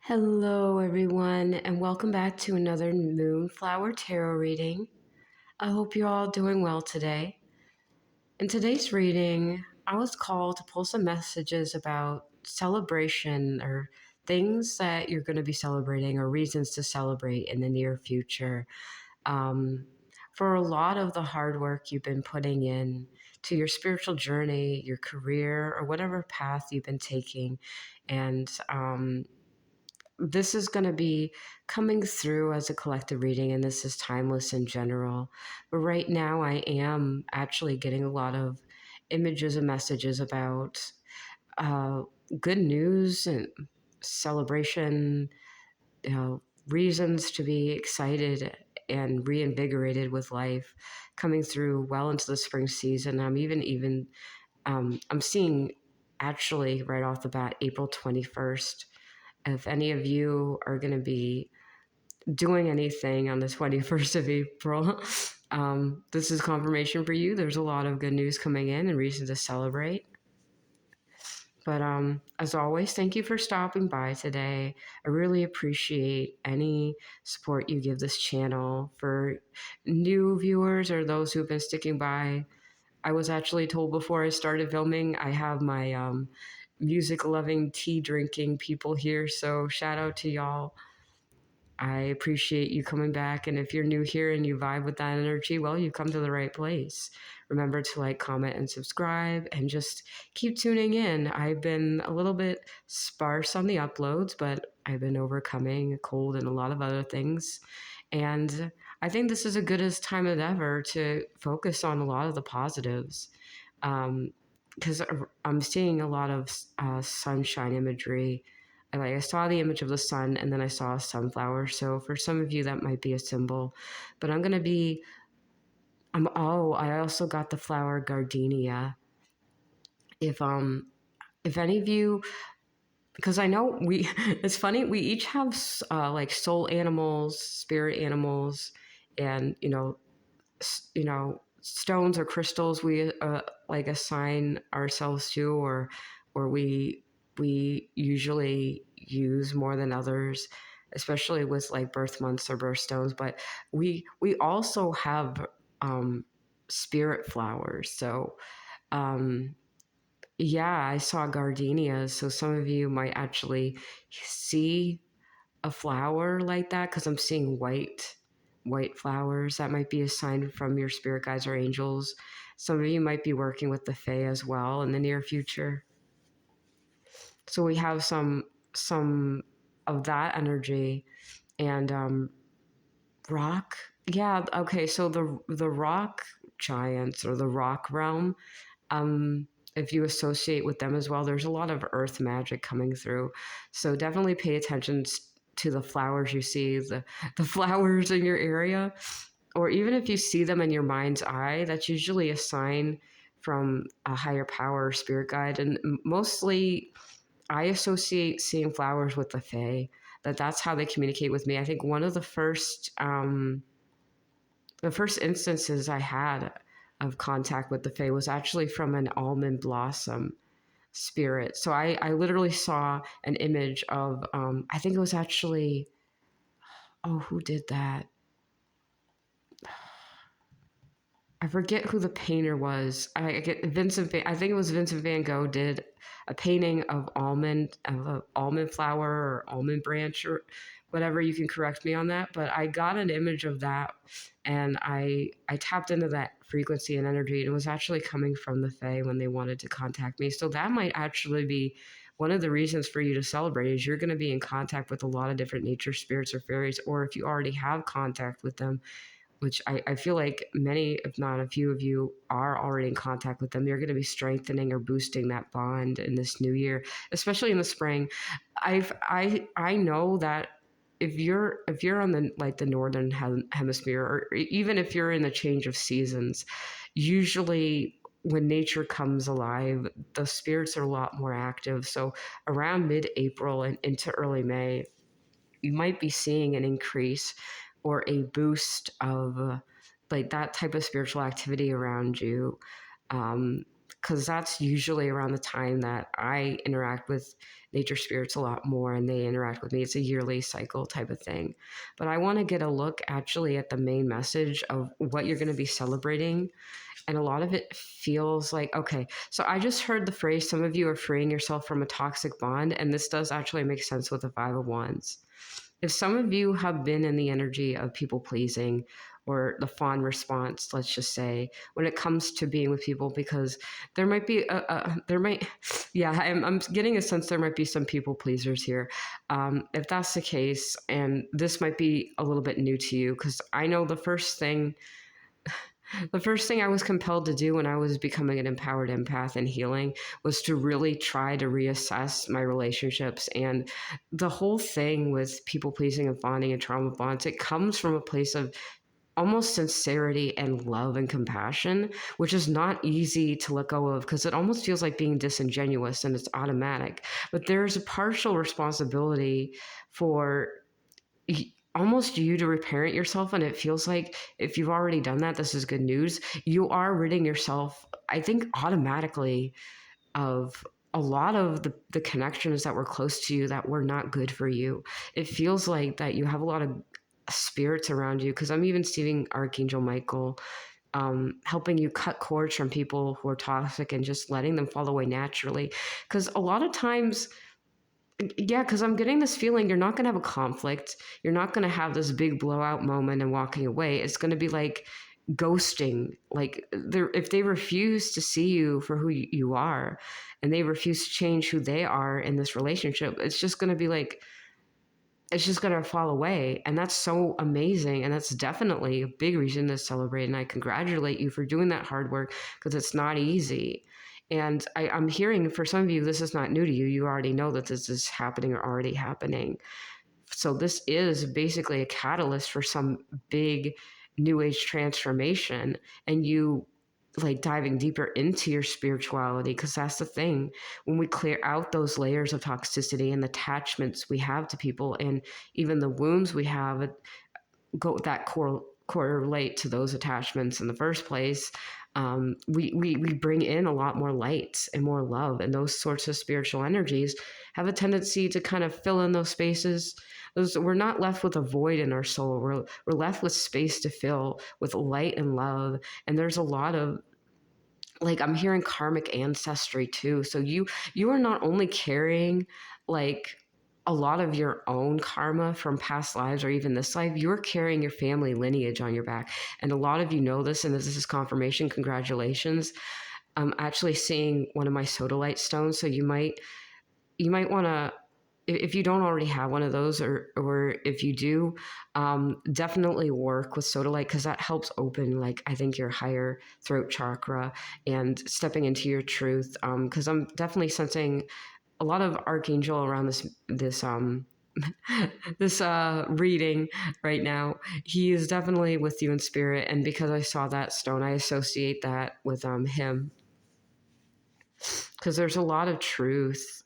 Hello, everyone, and welcome back to another Moonflower Tarot reading. I hope you're all doing well today. In today's reading, I was called to pull some messages about celebration or things that you're going to be celebrating or reasons to celebrate in the near future. For a lot of the hard work you've been putting in to your spiritual journey, your career, or whatever path you've been taking, and this is going to be coming through as a collective reading, and this is timeless in general. But right now, I am actually getting a lot of images and messages about uh, good news and celebration, reasons to be excited and reinvigorated with life coming through well into the spring season. I'm seeing actually right off the bat April 21st. If any of you are going to be doing anything on the 21st of April, this is confirmation for you. There's a lot of good news coming in and reason to celebrate. But as always, thank you for stopping by today. I really appreciate any support you give this channel. For new viewers or those who've been sticking by, I was actually told before I started filming, I have my music-loving, tea-drinking people here, so shout out to y'all. I appreciate you coming back, and if you're new here and you vibe with that energy, well, you've come to the right place. Remember to like, comment, and subscribe, and just keep tuning in. I've been a little bit sparse on the uploads, but I've been overcoming a cold and a lot of other things, and I think this is as good as time as ever to focus on a lot of the positives, because I'm seeing a lot of sunshine imagery. I saw the image of the sun, and then I saw a sunflower. So for some of you, that might be a symbol. But I'm going to be, I also got the flower gardenia. If any of you, because I know it's funny, we each have like soul animals, spirit animals, and, stones or crystals we like assign ourselves to, or we usually use more than others, especially with like birth months or birthstones. But we also have spirit flowers. So yeah, I saw gardenias. So some of you might actually see a flower like that, because I'm seeing white flowers. That might be a sign from your spirit guides or angels. Some of you might be working with the Fae as well in the near future. So we have some of that energy. And rock, yeah, okay. So the rock giants or the rock realm, if you associate with them as well, there's a lot of earth magic coming through. So definitely pay attention to the flowers you see, the flowers in your area, or even if you see them in your mind's eye, that's usually a sign from a higher power, spirit guide. And mostly I associate seeing flowers with the Fae. That's how they communicate with me. I think one of the first instances I had of contact with the Fae was actually from an almond blossom spirit. So I literally saw an image of, I think it was actually, oh, who did that? I forget who the painter was. I think it was Vincent van Gogh did a painting of an almond flower or almond branch or whatever. You can correct me on that, but I got an image of that, and I tapped into that frequency and energy, and it was actually coming from the Fae when they wanted to contact me. So that might actually be one of the reasons for you to celebrate, is you're going to be in contact with a lot of different nature spirits or fairies, or if you already have contact with them, which I feel like many, if not a few of you, are already in contact with them. You're going to be strengthening or boosting that bond in this new year, especially in the spring. I know that if you're on the northern hemisphere, or even if you're in the change of seasons, usually when nature comes alive, the spirits are a lot more active. So around mid-April and into early May, you might be seeing an increase or a boost of like that type of spiritual activity around you. because that's usually around the time that I interact with nature spirits a lot more and they interact with me. It's a yearly cycle type of thing. But I want to get a look actually at the main message of what you're going to be celebrating. And a lot of it feels like, okay, so I just heard the phrase, some of you are freeing yourself from a toxic bond. And this does actually make sense with the Five of Wands. If some of you have been in the energy of people pleasing or the fawn response, let's just say, when it comes to being with people, because there might be yeah, I'm getting a sense there might be some people pleasers here. If that's the case, and this might be a little bit new to you, because I know the first thing I was compelled to do when I was becoming an empowered empath and healing was to really try to reassess my relationships. And the whole thing with people pleasing and fawning and trauma bonds, it comes from a place of almost sincerity and love and compassion, which is not easy to let go of because it almost feels like being disingenuous and it's automatic. But there's a partial responsibility for almost you to reparent yourself, and it feels like if you've already done that, this is good news. You are ridding yourself, I think, automatically of a lot of the connections that were close to you that were not good for you. It feels like that you have a lot of spirits around you, because I'm even seeing Archangel Michael helping you cut cords from people who are toxic and just letting them fall away naturally, because a lot of times, yeah, because I'm getting this feeling you're not going to have a conflict. You're not going to have this big blowout moment and walking away. It's going to be like ghosting. Like if they refuse to see you for who you are and they refuse to change who they are in this relationship, it's just going to be like, it's just going to fall away. And that's so amazing. And that's definitely a big reason to celebrate. And I congratulate you for doing that hard work, because it's not easy. And I'm hearing for some of you, this is not new to you. You already know that this is happening or already happening. So this is basically a catalyst for some big new age transformation, and you like diving deeper into your spirituality, because that's the thing. When we clear out those layers of toxicity and attachments we have to people, and even the wounds we have go that correlate to those attachments in the first place, we bring in a lot more light and more love, and those sorts of spiritual energies have a tendency to kind of fill in those spaces. We're not left with a void in our soul. We're left with space to fill with light and love. And there's a lot of, like, I'm hearing karmic ancestry too. So you are not only carrying like a lot of your own karma from past lives or even this life, you're carrying your family lineage on your back. And a lot of you know this, and this is confirmation. Congratulations. I'm actually seeing one of my sodalite stones. So you might want to, if you don't already have one of those, or if you do, definitely work with sodalite, because that helps open, like, I think, your higher throat chakra and stepping into your truth. Because I'm definitely sensing a lot of archangel around this this reading right now. He is definitely with you in spirit, and because I saw that stone, I associate that with him, because there's a lot of truth.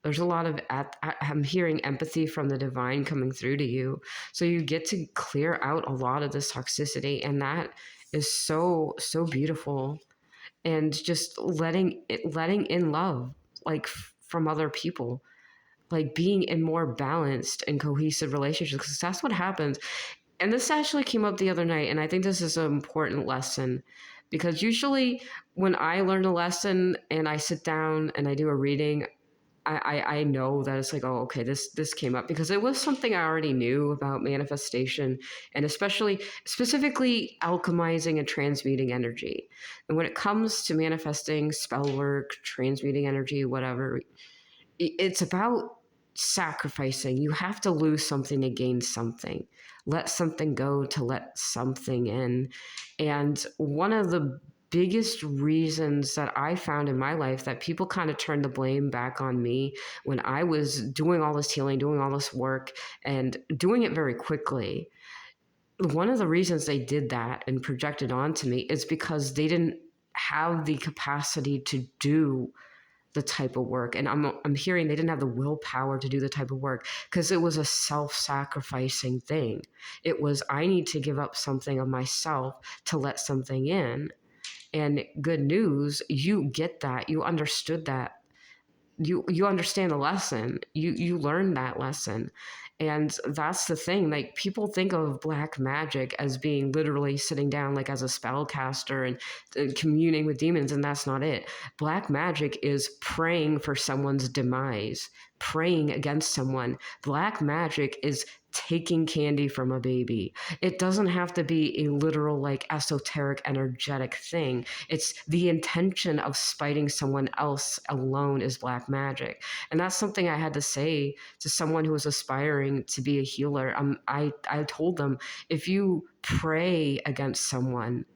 There's a lot of, I'm hearing empathy from the divine coming through to you. So you get to clear out a lot of this toxicity. And that is so, so beautiful. And just letting in love, like from other people, like being in more balanced and cohesive relationships, because that's what happens. And this actually came up the other night. And I think this is an important lesson, because usually when I learn a lesson and I sit down and I do a reading, I know that it's like, oh, okay, this came up because it was something I already knew about manifestation, and especially specifically alchemizing and transmuting energy. And when it comes to manifesting, spell work, transmuting energy, whatever, it's about sacrificing. You have to lose something to gain something. Let something go to let something in. And one of the biggest reasons that I found in my life that people kind of turned the blame back on me when I was doing all this healing, doing all this work, and doing it very quickly. One of the reasons they did that and projected onto me is because they didn't have the capacity to do the type of work. And I'm hearing they didn't have the willpower to do the type of work, because it was a self-sacrificing thing. It was, I need to give up something of myself to let something in. And good news, you get that. You understood that. You understand the lesson. You learn that lesson. And that's the thing. Like, people think of black magic as being literally sitting down like as a spellcaster and communing with demons, and that's not it. Black magic is praying for someone's demise, praying against someone. Black magic is taking candy from a baby. It doesn't have to be a literal, like, esoteric, energetic thing. It's the intention of spiting someone else alone is black magic. And that's something I had to say to someone who was aspiring to be a healer. I told them, if you pray against someone,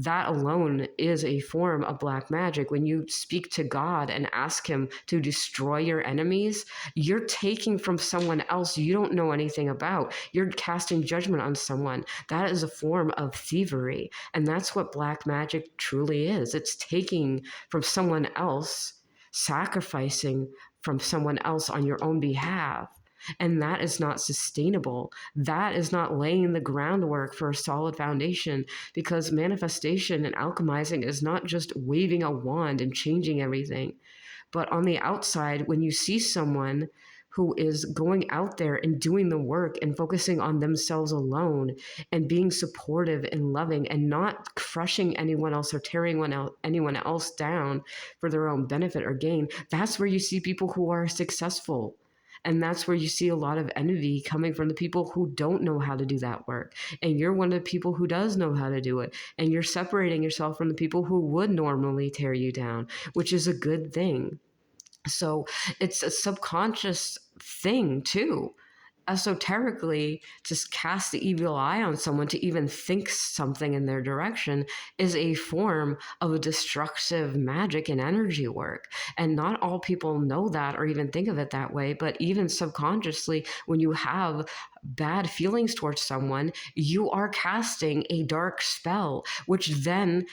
that alone is a form of black magic. When you speak to God and ask him to destroy your enemies, you're taking from someone else you don't know anything about. You're casting judgment on someone. That is a form of thievery. And that's what black magic truly is. It's taking from someone else, sacrificing from someone else on your own behalf. And that is not sustainable. That is not laying the groundwork for a solid foundation, because manifestation and alchemizing is not just waving a wand and changing everything. But on the outside, when you see someone who is going out there and doing the work and focusing on themselves alone and being supportive and loving and not crushing anyone else or tearing anyone else down for their own benefit or gain, that's where you see people who are successful. And that's where you see a lot of envy coming from the people who don't know how to do that work. And you're one of the people who does know how to do it. And you're separating yourself from the people who would normally tear you down, which is a good thing. So it's a subconscious thing too. Esoterically, just cast the evil eye on someone, to even think something in their direction, is a form of a destructive magic and energy work. And not all people know that or even think of it that way. But even subconsciously, when you have bad feelings towards someone, you are casting a dark spell, which then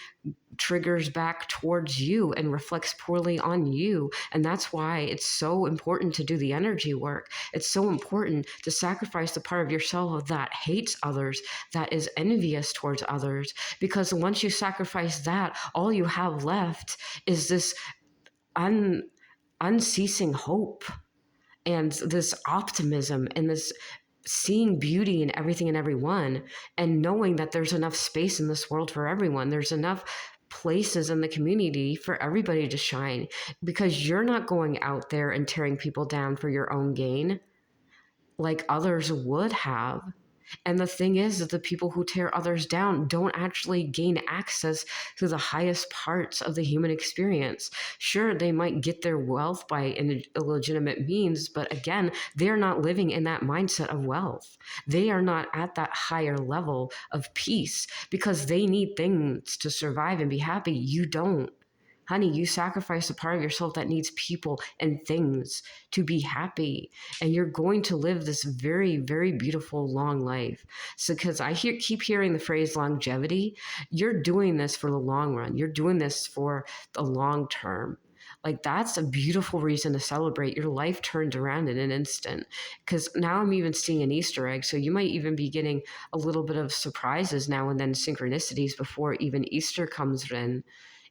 triggers back towards you and reflects poorly on you. And that's why it's so important to do the energy work. It's so important to sacrifice the part of yourself that hates others, that is envious towards others, because once you sacrifice that, all you have left is this unceasing hope and this optimism and this seeing beauty in everything and everyone, and knowing that there's enough space in this world for everyone. There's enough places in the community for everybody to shine, because you're not going out there and tearing people down for your own gain like others would have. And the thing is that the people who tear others down don't actually gain access to the highest parts of the human experience. Sure, they might get their wealth by illegitimate means, but again, they're not living in that mindset of wealth. They are not at that higher level of peace, because they need things to survive and be happy. You don't. Honey, you sacrifice a part of yourself that needs people and things to be happy. And you're going to live this very, very beautiful, long life. So, because keep hearing the phrase longevity, you're doing this for the long run. You're doing this for the long term. Like, that's a beautiful reason to celebrate. Your life turned around in an instant. Because now I'm even seeing an Easter egg. So you might even be getting a little bit of surprises now and then, synchronicities before even Easter comes in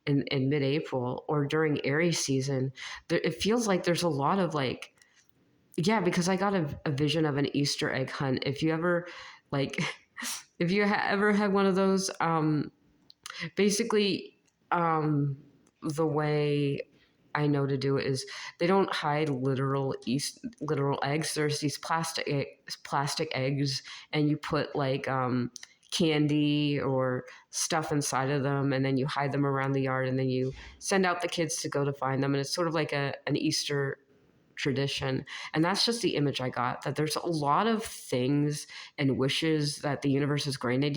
mid-April or during Aries season. It feels like there's a lot of like, yeah, because I got a vision of an Easter egg hunt. If you ever like, if you ever had one of those, basically, the way I know to do it is they don't hide literal eggs. There's these plastic eggs, and you put like candy or stuff inside of them, and then you hide them around the yard, and then you send out the kids to go to find them. And it's sort of like an Easter tradition. And that's just the image I got, that there's a lot of things and wishes that the universe is granting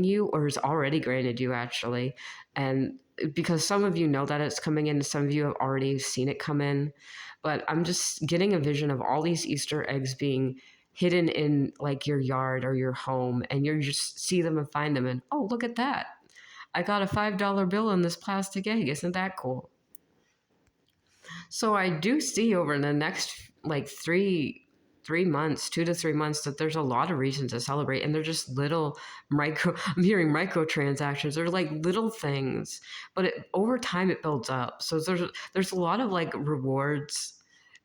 you, or is already granted you, actually. And because some of you know that it's coming in, some of you have already seen it come in, but I'm just getting a vision of all these Easter eggs being hidden in like your yard or your home, and you just see them and find them, and oh, look at that, I got a $5 bill in this plastic egg. Isn't that cool? So I do see over the next like 3 months, 2 to 3 months, that there's a lot of reason to celebrate. And they're just little I'm hearing microtransactions. They're like little things, but over time it builds up. So there's a lot of like rewards,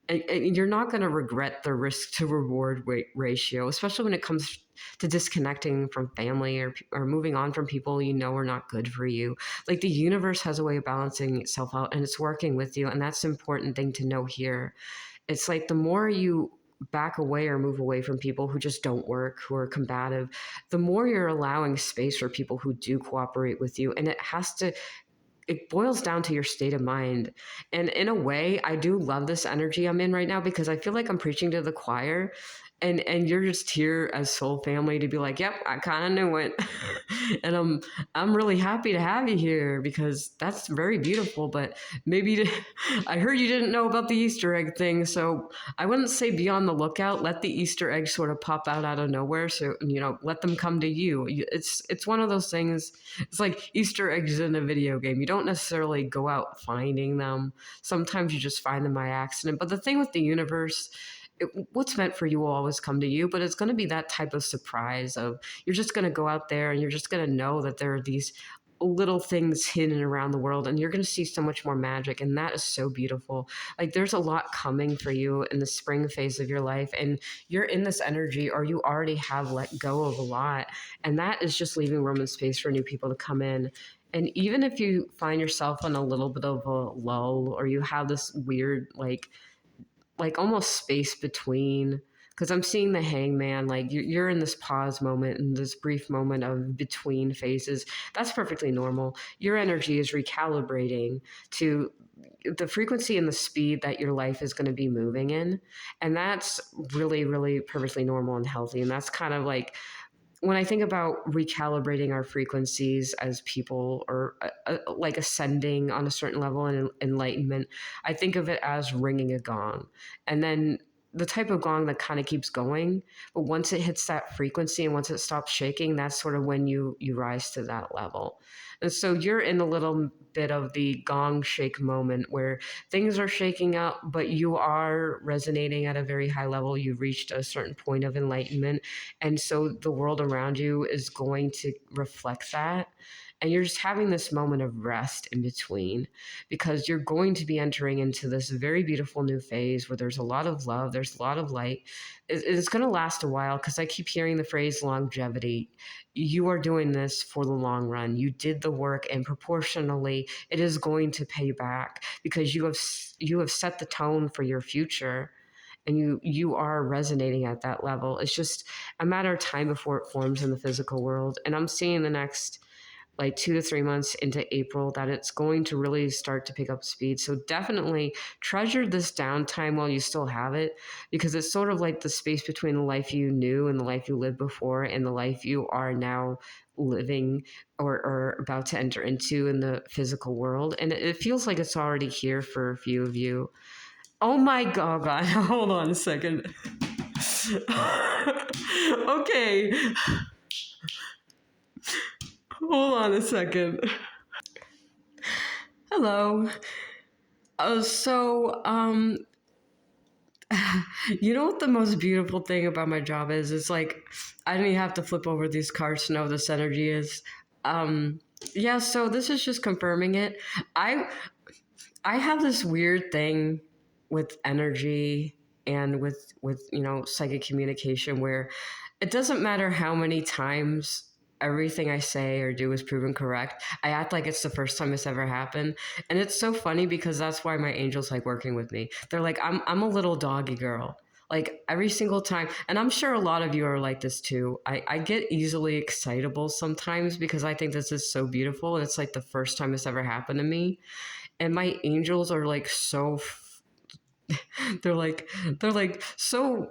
and you're not going to regret the risk to reward ratio, especially when it comes to disconnecting from family, or moving on from people you know are not good for you. Like, the universe has a way of balancing itself out, and it's working with you. And that's an important thing to know here. It's like the more you back away or move away from people who just don't work, who are combative, the more you're allowing space for people who do cooperate with you. And it boils down to your state of mind. And in a way, I do love this energy I'm in right now, because I feel like I'm preaching to the choir, and you're just here as soul family to be like, yep, I kind of knew it. And I'm really happy to have you here, because that's very beautiful. But maybe I heard you didn't know about the Easter egg thing, so I wouldn't say be on the lookout. Let the Easter egg sort of pop out of nowhere, so let them come to you. It's one of those things. It's like Easter eggs in a video game. You don't necessarily go out finding them. Sometimes you just find them by accident. But the thing with the universe, what's meant for you will always come to you, but it's going to be that type of surprise of, you're just going to go out there and you're just going to know that there are these little things hidden around the world, and you're going to see so much more magic. And that is so beautiful. Like, there's a lot coming for you in the spring phase of your life, and you're in this energy, or you already have let go of a lot. And that is just leaving room and space for new people to come in. And even if you find yourself in a little bit of a lull, or you have this weird, like almost space between, because I'm seeing the hangman, like you're in this pause moment, in this brief moment of between phases. That's perfectly normal. Your energy is recalibrating to the frequency and the speed that your life is going to be moving in. And that's really, really perfectly normal and healthy. And that's kind of like, when I think about recalibrating our frequencies as people, or like ascending on a certain level in enlightenment, I think of it as ringing a gong. And then the type of gong that kind of keeps going, but once it hits that frequency and once it stops shaking, that's sort of when you rise to that level. And so you're in a little bit of the gong shake moment, where things are shaking up, but you are resonating at a very high level. You've reached a certain point of enlightenment. And so the world around you is going to reflect that. And you're just having this moment of rest in between, because you're going to be entering into this very beautiful new phase where there's a lot of love, there's a lot of light. It's going to last a while, because I keep hearing the phrase longevity. You are doing this for the long run. You did the work, and proportionally, it is going to pay back, because you have set the tone for your future, and you are resonating at that level. It's just a matter of time before it forms in the physical world. And I'm seeing the next like 2 to 3 months into April that it's going to really start to pick up speed. So definitely treasure this downtime while you still have it, because it's sort of like the space between the life you knew and the life you lived before, and the life you are now living, or about to enter into in the physical world. And it feels like it's already here for a few of you. Oh my God, hold on a second. Okay. Hold on a second. Hello. You know what the most beautiful thing about my job is? It's like, I didn't even have to flip over these cards to know what this energy is. Yeah, so this is just confirming it. I have this weird thing with energy and with psychic communication, where it doesn't matter how many times everything I say or do is proven correct. I act like it's the first time it's ever happened. And it's so funny, because that's why my angels like working with me. They're like, I'm a little doggy girl. Like, every single time. And I'm sure a lot of you are like this too. I get easily excitable sometimes, because I think this is so beautiful. And it's like the first time it's ever happened to me. And my angels are like they're like so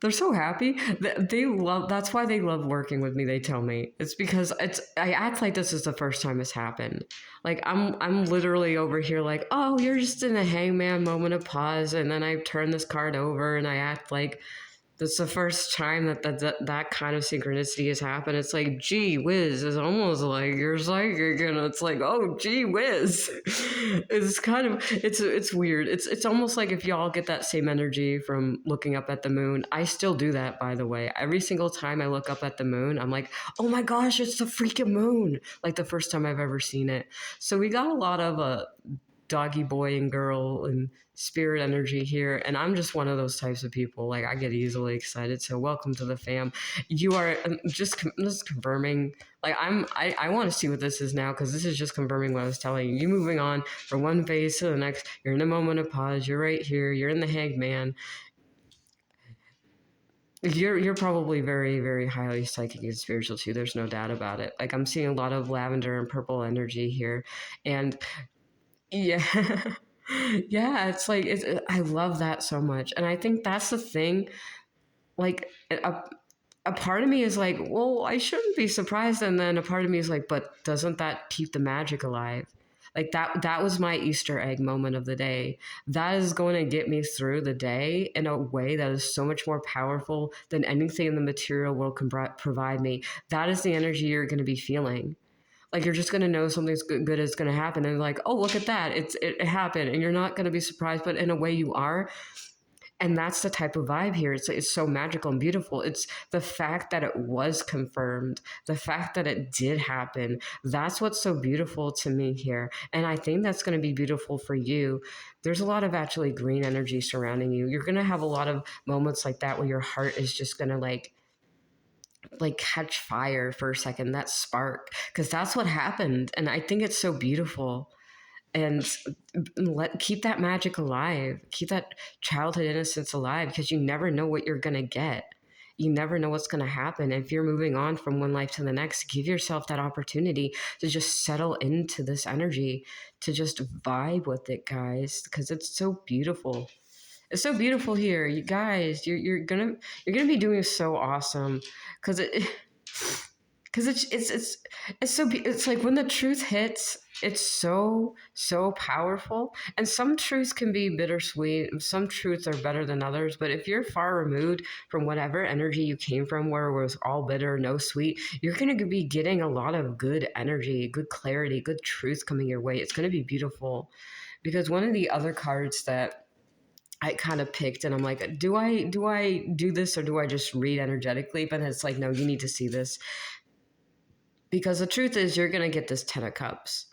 they're so happy. That's why they love working with me. They tell me it's because I act like this is the first time it's happened. Like, I'm literally over here like, oh, you're just in a hangman moment of pause, and then I turn this card over and I act like That's the first time that kind of synchronicity has happened. It's like, gee whiz, it's almost like you're psychic, and it's like, oh, gee whiz. It's kind of it's weird. It's almost like if y'all get that same energy from looking up at the moon. I still do that, by the way. Every single time I look up at the moon, I'm like, oh my gosh, it's the freaking moon! Like the first time I've ever seen it. So we got a lot of doggy boy and girl and spirit energy here, and I'm just one of those types of people. Like, I get easily excited, so welcome to the fam. You are just confirming. Like, I want to see what this is now, because this is just confirming what I was telling you. You moving on from one phase to the next. You're in a moment of pause. You're right here. You're in the Hanged Man. You're probably very, very highly psychic and spiritual too. There's no doubt about it. Like, I'm seeing a lot of lavender and purple energy here, and yeah. Yeah, it's like I love that so much. And I think that's the thing. Like, a part of me is like, well, I shouldn't be surprised. And then a part of me is like, but doesn't that keep the magic alive? Like, that was my Easter egg moment of the day. That is going to get me through the day in a way that is so much more powerful than anything in the material world can provide me. That is the energy you're going to be feeling. Like, you're just going to know something's good is going to happen, and like, oh, look at that, it happened, and you're not going to be surprised, but in a way you are. And that's the type of vibe here. It's so magical and beautiful. It's the fact that it was confirmed, the fact that it did happen. That's what's so beautiful to me here. And I think that's going to be beautiful for you. There's a lot of actually green energy surrounding you. You're going to have a lot of moments like that where your heart is just going to like catch fire for a second, that spark, because that's what happened. And I think it's so beautiful. And keep that magic alive, keep that childhood innocence alive, because you never know what you're going to get. You never know what's going to happen. If you're moving on from one life to the next, give yourself that opportunity to just settle into this energy, to just vibe with it, guys, because it's so beautiful. It's so beautiful here, you guys. You're gonna be doing so awesome, because it's so it's like when the truth hits, it's so powerful. And some truths can be bittersweet. Some truths are better than others. But if you're far removed from whatever energy you came from, where it was all bitter, no sweet, you're gonna be getting a lot of good energy, good clarity, good truth coming your way. It's gonna be beautiful, because one of the other cards that I kind of picked, and I'm like, do I do this, or do I just read energetically? But it's like, no, you need to see this, because the truth is, you're gonna get this Ten of Cups.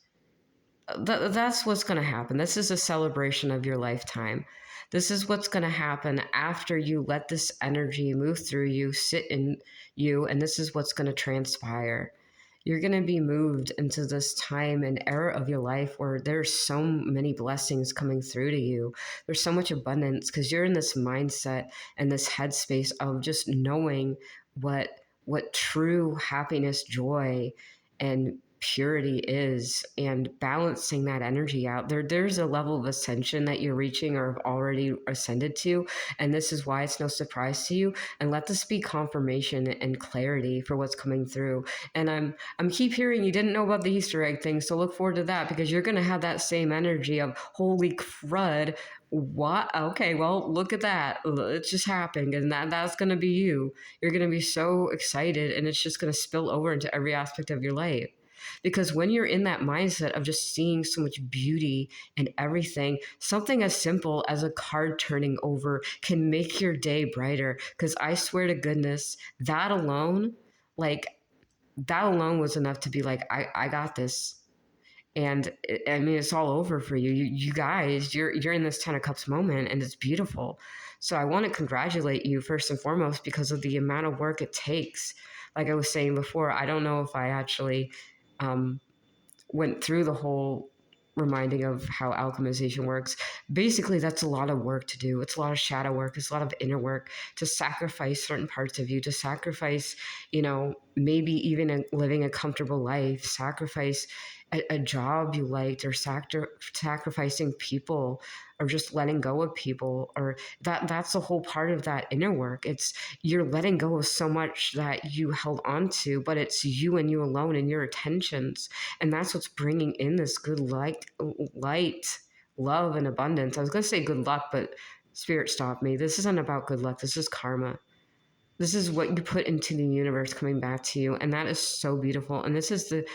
That's what's gonna happen. This is a celebration of your lifetime. This is what's gonna happen after you let this energy move through you, sit in you, and this is what's gonna transpire. You're going to be moved into this time and era of your life where there's so many blessings coming through to you. There's so much abundance, because you're in this mindset and this headspace of just knowing what true happiness, joy, and purity is, and balancing that energy out. There's a level of ascension that you're reaching or have already ascended to, and this is why it's no surprise to you. And let this be confirmation and clarity for what's coming through. And I'm keep hearing you didn't know about the Easter egg thing, so look forward to that, because you're going to have that same energy of holy crud. What? Okay, well, look at that. It just happened, and that's going to be you. You're going to be so excited, and it's just going to spill over into every aspect of your life. Because when you're in that mindset of just seeing so much beauty in everything, something as simple as a card turning over can make your day brighter. Because I swear to goodness, that alone, like, that alone was enough to be like, I got this. And I mean, it's all over for you. You guys, you're in this Ten of Cups moment, and it's beautiful. So I want to congratulate you first and foremost, because of the amount of work it takes. Like I was saying before, I don't know if I actually went through the whole reminding of how alchemization works. Basically, that's a lot of work to do. It's a lot of shadow work. It's a lot of inner work, to sacrifice certain parts of you, to sacrifice, maybe even living a comfortable life, sacrifice a job you liked, or sacrificing people, or just letting go of people, or that's a whole part of that inner work. It's you're letting go of so much that you held on to, but it's you and you alone and your attentions. And that's what's bringing in this good light, love, and abundance. I was going to say good luck, but Spirit stopped me. This isn't about good luck. This is karma. This is what you put into the universe coming back to you. And that is so beautiful. And this is the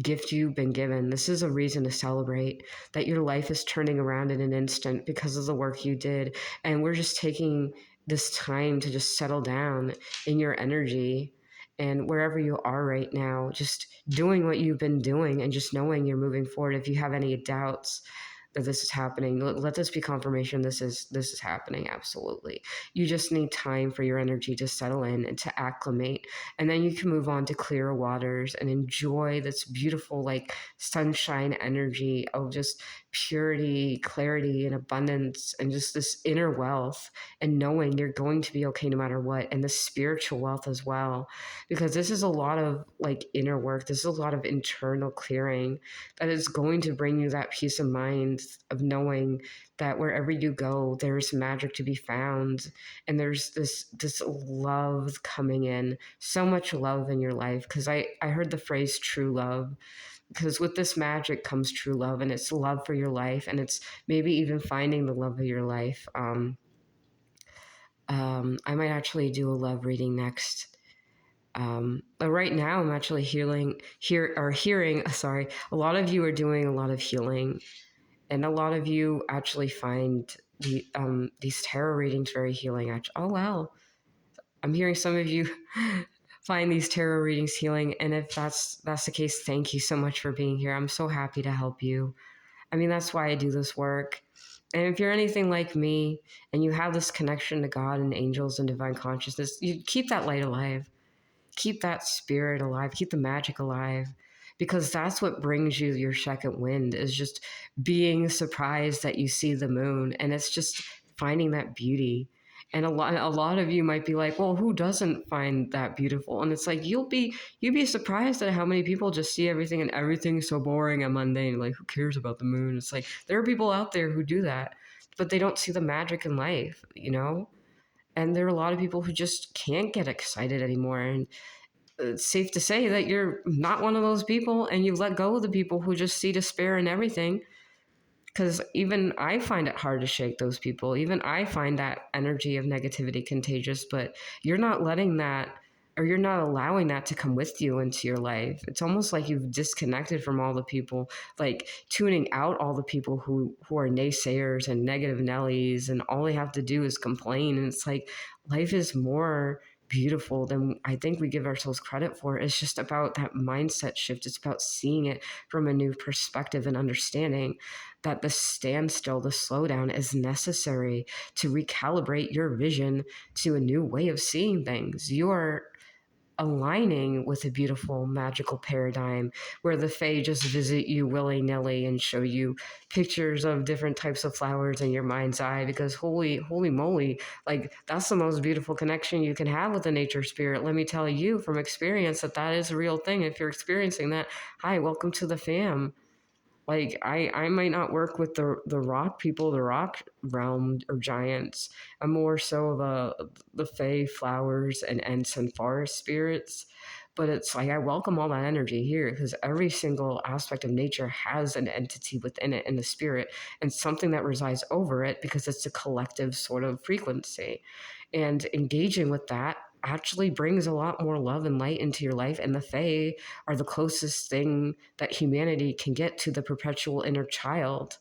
gift you've been given. This is a reason to celebrate that your life is turning around in an instant because of the work you did. And we're just taking this time to just settle down in your energy and wherever you are right now, just doing what you've been doing and just knowing you're moving forward. If you have any doubts, that this is happening, let this be confirmation this is happening. Absolutely, you just need time for your energy to settle in and to acclimate, and then you can move on to clearer waters and enjoy this beautiful like sunshine energy of just purity, clarity, and abundance, and just this inner wealth, and knowing you're going to be okay no matter what, and the spiritual wealth as well, because this is a lot of like inner work. This is a lot of internal clearing that is going to bring you that peace of mind of knowing that wherever you go, there's magic to be found, and there's this love coming in, so much love in your life. Because I heard the phrase true love, because with this magic comes true love, and it's love for your life, and it's maybe even finding the love of your life. I might actually do a love reading next. But right now, I'm actually hearing. Sorry, a lot of you are doing a lot of healing, and a lot of you actually find these tarot readings very healing. Actually, oh wow, I'm hearing some of you find these tarot readings healing, and if that's the case, thank you so much for being here. I'm so happy to help you. I mean, that's why I do this work. And if you're anything like me, and you have this connection to God and angels and divine consciousness, you keep that light alive, keep that spirit alive, keep the magic alive, because that's what brings you your second wind, is just being surprised that you see the moon, and it's just finding that beauty. And a lot of you might be like, well, who doesn't find that beautiful? And it's like you'd be surprised at how many people just see everything, and everything's so boring and mundane, like who cares about the moon? It's like there are people out there who do that, but they don't see the magic in life, you know. And there are a lot of people who just can't get excited anymore. And it's safe to say that you're not one of those people, and you let go of the people who just see despair in everything. Because even I find it hard to shake those people. Even I find that energy of negativity contagious, but you're not letting that, or you're not allowing that to come with you into your life. It's almost like you've disconnected from all the people, like tuning out all the people who are naysayers and negative Nellies, and all they have to do is complain. And it's like life is more beautiful than I think we give ourselves credit for. It's just about that mindset shift. It's about seeing it from a new perspective and understanding that the standstill, the slowdown is necessary to recalibrate your vision to a new way of seeing things. You're aligning with a beautiful magical paradigm where the fae just visit you willy-nilly and show you pictures of different types of flowers in your mind's eye, because holy moly, like that's the most beautiful connection you can have with the nature spirit. Let me tell you from experience that is a real thing. If you're experiencing that, hi, welcome to the fam. Like I might not work with the rock people, the rock realm or giants. I'm more so the fae, flowers, and ents and forest spirits. But it's like I welcome all that energy here, because every single aspect of nature has an entity within it in the spirit, and something that resides over it, because it's a collective sort of frequency. And engaging with that actually brings a lot more love and light into your life. And the fae are the closest thing that humanity can get to the perpetual inner child.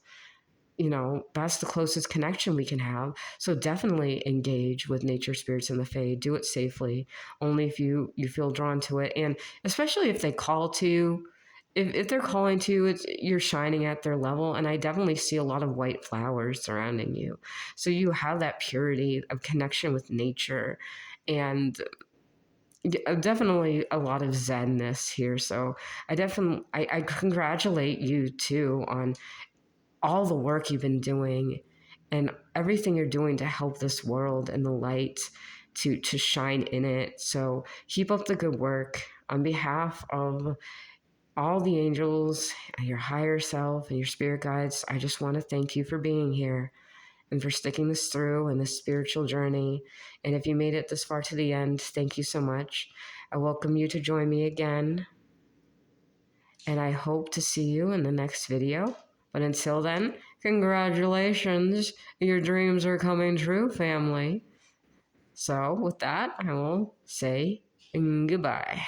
You know, that's the closest connection we can have. So definitely engage with nature spirits and the fae. Do it safely, only if you feel drawn to it, and especially if they call to you. If they're calling to you, you're shining at their level. And I definitely see a lot of white flowers surrounding you, so you have that purity of connection with nature, and definitely a lot of zenness here. So I congratulate you too on all the work you've been doing, and everything you're doing to help this world and the light to shine in it. So keep up the good work. On behalf of all the angels, your higher self, and your spirit guides, I just want to thank you for being here and for sticking this through in this spiritual journey. And if you made it this far to the end, thank you so much. I welcome you to join me again, and I hope to see you in the next video. But until then, congratulations, your dreams are coming true, family. So, with that, I will say goodbye.